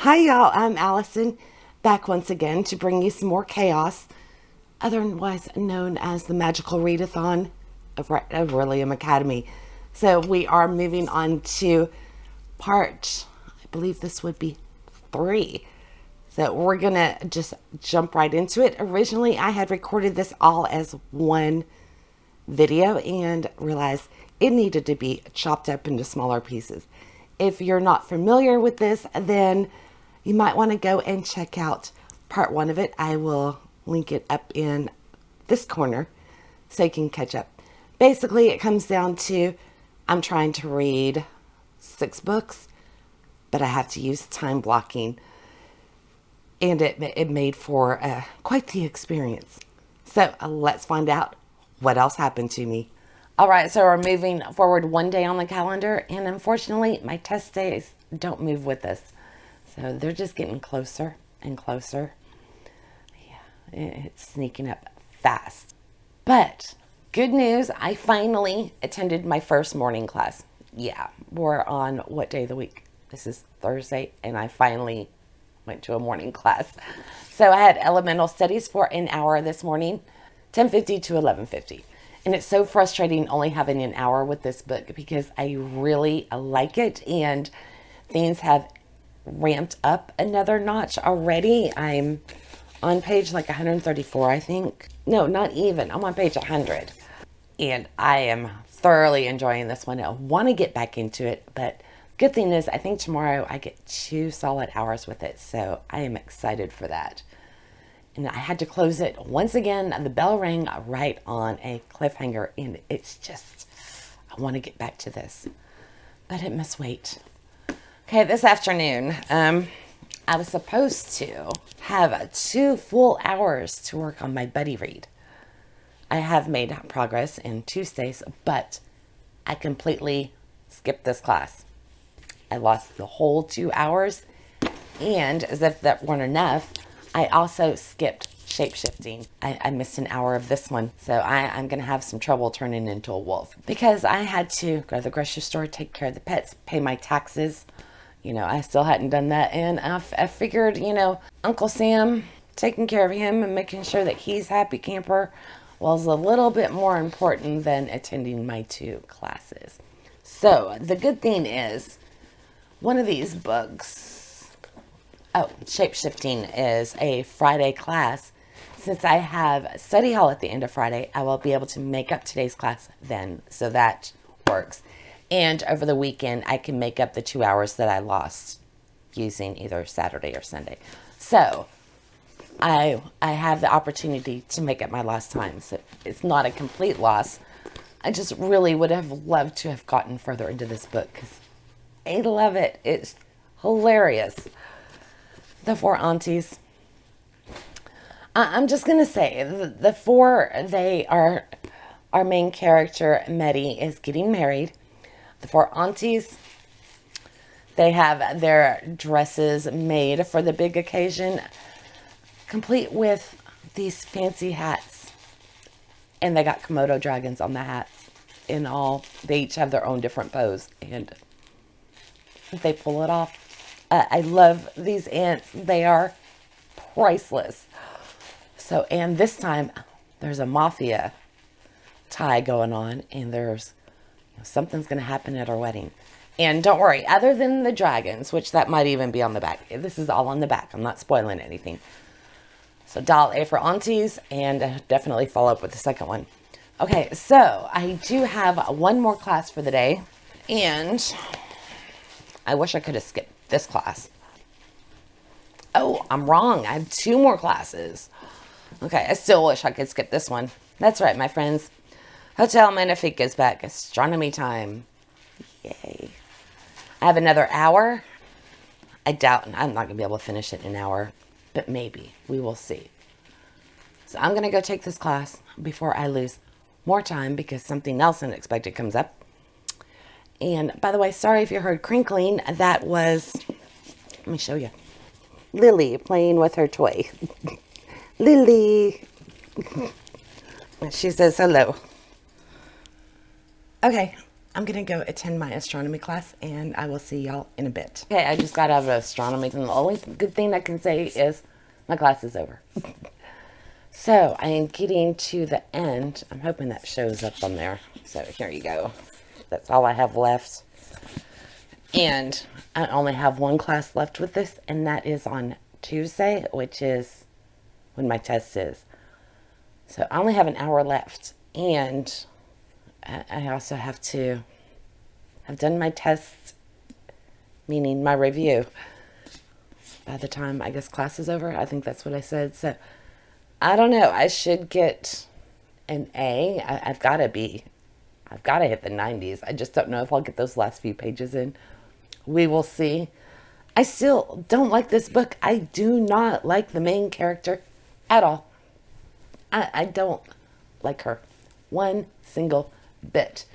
Hi y'all, I'm Allison, back once again to bring you some more chaos, otherwise known as the Magical Readathon of Orilium Academy. So we are moving on to part, I believe this would be 3. So we're gonna just jump right into it. Originally I had recorded this all as one video and realized it needed to be chopped up into smaller pieces. If you're not familiar with this, then you might want to go and check out part 1 of it. I will link it up in this corner so you can catch up. Basically, it comes down to I'm trying to read 6 books, but I have to use time blocking. And it made for quite the experience. So let's find out what else happened to me. All right, so we're moving forward one day on the calendar, and unfortunately, my test days don't move with us. So they're just getting closer and closer. Yeah, it's sneaking up fast. But good news, I finally attended my first morning class. Yeah, we're on what day of the week? This is Thursday, and I finally went to a morning class. So I had elemental studies for an hour this morning, 10:50 to 11:50. And it's so frustrating only having an hour with this book because I really like it, and things have ramped up another notch already. I'm on page like 134, I think. No, not even. I'm on page 100. And I am thoroughly enjoying this one. I want to get back into it, but good thing is I think tomorrow I get 2 solid hours with it. So I am excited for that. And I had to close it once again. The bell rang right on a cliffhanger, and it's just, I want to get back to this, but it must wait. Okay, this afternoon, I was supposed to have 2 full hours to work on my buddy read. I have made progress in Tuesdays, but I completely skipped this class. I lost the whole 2 hours, and as if that weren't enough, I also skipped shape-shifting. I missed an hour of this one, so I'm going to have some trouble turning into a wolf because I had to go to the grocery store, take care of the pets, pay my taxes. You know, I still hadn't done that, and I figured, you know, Uncle Sam, taking care of him and making sure that he's happy camper was a little bit more important than attending my 2 classes. So the good thing is, one of these books, shape-shifting is a Friday class. Since I have study hall at the end of Friday, I will be able to make up today's class then, so that works. And over the weekend, I can make up the 2 hours that I lost using either Saturday or Sunday. So I have the opportunity to make up my lost time. So it's not a complete loss. I just really would have loved to have gotten further into this book because I love it. It's hilarious. The 4 Aunties. I'm just going to say the 4, they are, our main character, Meddy, is getting married. The 4 Aunties, they have their dresses made for the big occasion, complete with these fancy hats. And they got Komodo dragons on the hats. In all, they each have their own different pose, and they pull it off. I love these ants. They are priceless. So, and this time, there's a mafia tie going on, and there's something's going to happen at our wedding. And don't worry, other than the dragons, which that might even be on the back. This is all on the back. I'm not spoiling anything. So dial A for Aunties, and definitely follow up with the second one. Okay, so I do have one more class for the day, and I wish I could have skipped this class. Oh, I'm wrong. I have 2 more classes. Okay, I still wish I could skip this one. That's right, my friends. Hotel Magnifique is back. Astronomy time. Yay. I have another hour. I doubt I'm not going to be able to finish it in an hour, but maybe. We will see. So I'm going to go take this class before I lose more time because something else unexpected comes up. And by the way, sorry if you heard crinkling. That was, let me show you, Lily playing with her toy. Lily. She says hello. Okay, I'm going to go attend my astronomy class, and I will see y'all in a bit. Okay, I just got out of astronomy, and the only good thing I can say is my class is over. So I am getting to the end. I'm hoping that shows up on there. So here you go. That's all I have left. And I only have one class left with this, and that is on Tuesday, which is when my test is. So I only have an hour left, and I also have to have done my tests, meaning my review, by the time I guess class is over. I think that's what I said. So I don't know. I should get an A. I've got to hit the 90s. I just don't know if I'll get those last few pages in. We will see. I still don't like this book. I do not like the main character at all. I don't like her one single bit.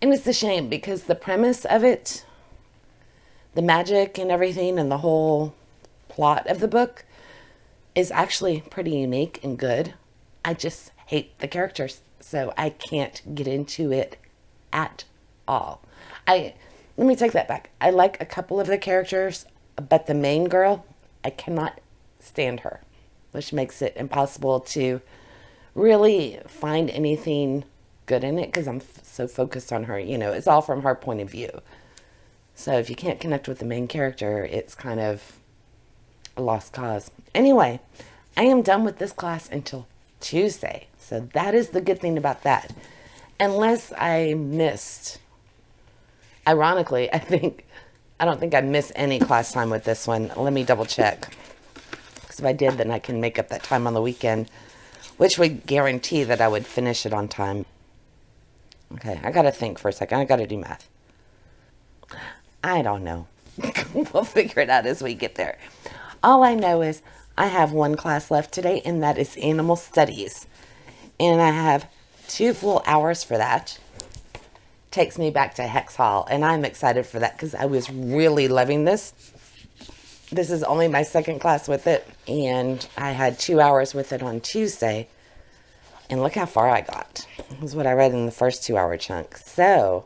And it's a shame because the premise of it, the magic and everything, and the whole plot of the book is actually pretty unique and good. I just hate the characters, so I can't get into it at all. Let me take that back. I like a couple of the characters, but the main girl, I cannot stand her, which makes it impossible to really find anything good in it because I'm so focused on her. You know, it's all from her point of view. So if you can't connect with the main character, it's kind of a lost cause. Anyway, I am done with this class until Tuesday. So that is the good thing about that. Unless I missed, ironically, I don't think I missed any class time with this one. Let me double check. Because if I did, then I can make up that time on the weekend, which would guarantee that I would finish it on time. Okay, I got to think for a second. I got to do math. I don't know. We'll figure it out as we get there. All I know is I have one class left today, and that is Animal Studies. And I have 2 full hours for that. Takes me back to Hex Hall, and I'm excited for that because I was really loving this. This is only my second class with it, and I had 2 hours with it on Tuesday, and look how far I got. This is what I read in the first 2-hour chunk. So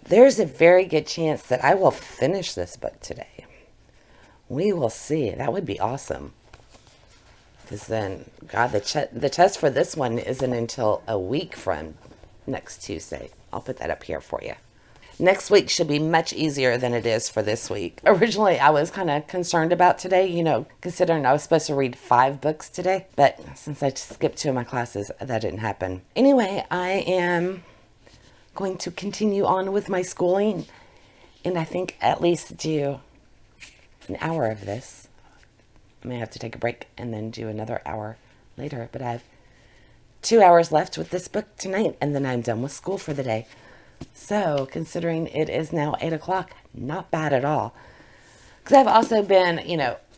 there's a very good chance that I will finish this book today. We will see. That would be awesome. Because then, God, the test for this one isn't until a week from next Tuesday. I'll put that up here for you. Next week should be much easier than it is for this week. Originally, I was kind of concerned about today, considering I was supposed to read 5 books today. But since I skipped 2 of my classes, that didn't happen. Anyway, I am going to continue on with my schooling. And I think at least do an hour of this. I may have to take a break and then do another hour later. But I have 2 hours left with this book tonight. And then I'm done with school for the day. So, considering it is now 8 o'clock, not bad at all. Because I've also been,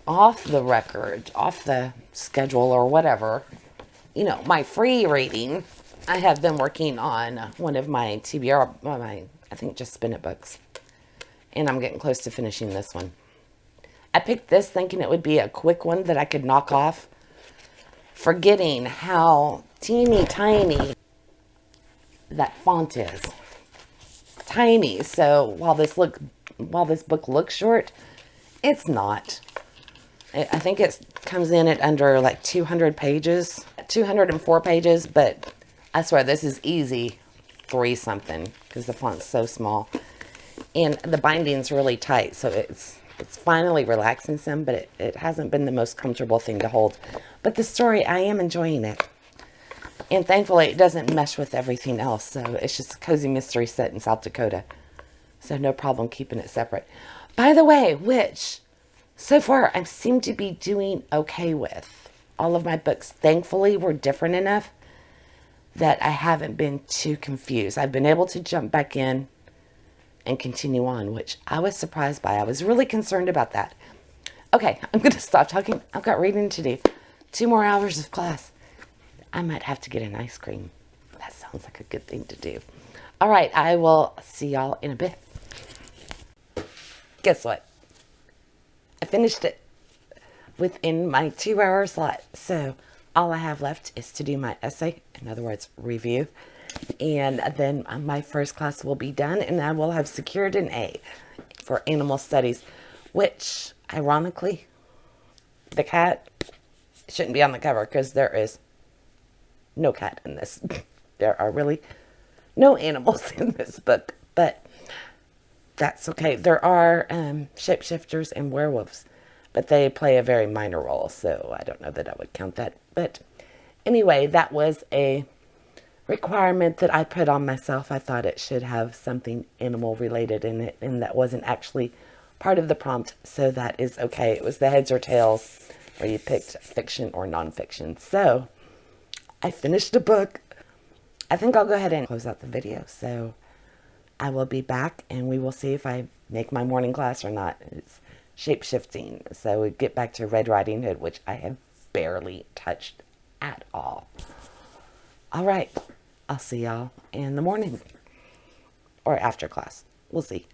off the record, off the schedule or whatever. My free reading, I have been working on one of my TBR, I think just Spin It books. And I'm getting close to finishing this one. I picked this thinking it would be a quick one that I could knock off, forgetting how teeny tiny that font is. Tiny. So while this book looks short, it's not. I think it comes in at under like 200 pages, 204 pages, but I swear this is easy 3 something because the font's so small and the binding's really tight. So it's finally relaxing some, but it hasn't been the most comfortable thing to hold. But the story, I am enjoying it. And thankfully, it doesn't mesh with everything else. So it's just a cozy mystery set in South Dakota. So no problem keeping it separate. By the way, which so far I seem to be doing okay with. All of my books, thankfully, were different enough that I haven't been too confused. I've been able to jump back in and continue on, which I was surprised by. I was really concerned about that. Okay, I'm going to stop talking. I've got reading to do. 2 more hours of class. I might have to get an ice cream. That sounds like a good thing to do. All right, I will see y'all in a bit. Guess what? I finished it within my 2-hour slot. So all I have left is to do my essay, in other words, review. And then my first class will be done, and I will have secured an A for animal studies, which, ironically, the cat shouldn't be on the cover because there is no cat in this. There are really no animals in this book, but that's okay. There are shapeshifters and werewolves, but they play a very minor role, so I don't know that I would count that. But anyway, that was a requirement that I put on myself. I thought it should have something animal related in it, and that wasn't actually part of the prompt, so that is okay. It was the heads or tails where you picked fiction or nonfiction. So I finished the book. I think I'll go ahead and close out the video. So I will be back and we will see if I make my morning class or not. It's shape-shifting. So we get back to Red Riding Hood, which I have barely touched at all. All right. I'll see y'all in the morning or after class. We'll see.